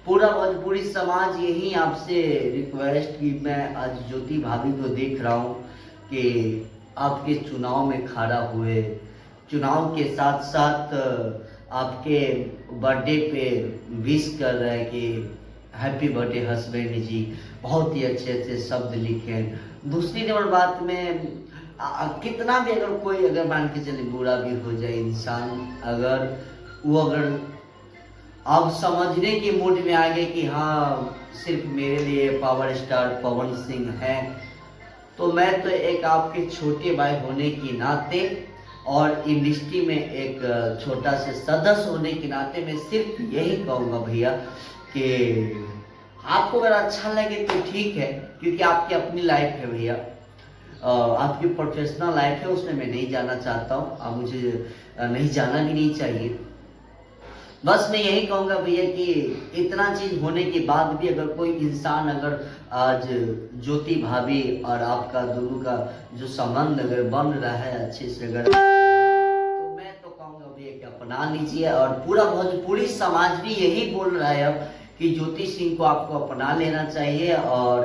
पूरा भोजपुरी समाज यही आपसे रिक्वेस्ट कि मैं आज ज्योति भाभी को देख रहा हूँ कि आपके चुनाव में खड़ा हुए, चुनाव के साथ साथ आपके बर्थडे पे विश कर रहे हैं कि हैप्पी बर्थडे हस्बैंड जी। बहुत ही अच्छे अच्छे शब्द लिखे हैं। दूसरी नंबर बात में कितना भी अगर कोई अगर मान के चले बुरा भी हो जाए इंसान, अगर आप समझने की मूड में आ गए कि हाँ सिर्फ मेरे लिए पावर स्टार पवन सिंह है, तो मैं तो एक आपके छोटे भाई होने के नाते और इंडस्ट्री में एक छोटा से सदस्य होने के नाते मैं सिर्फ यही कहूँगा भैया कि आपको अगर अच्छा लगे तो ठीक है, क्योंकि आपकी अपनी लाइफ है भैया। आपकी प्रोफेशनल लाइफ है, उसमें मैं नहीं जाना चाहता हूँ, आप मुझे नहीं जाना भी नहीं चाहिए। बस मैं यही कहूँगा भैया कि इतना चीज होने के बाद भी अगर कोई इंसान अगर आज ज्योति भाभी और आपका दोनों का जो संबंध अगर बन रहा है अच्छे से, अगर तो मैं तो कहूँगा भैया कि अपना लीजिए। और पूरा भोजपुरी समाज भी यही बोल रहा है अब कि ज्योति सिंह को आपको अपना लेना चाहिए। और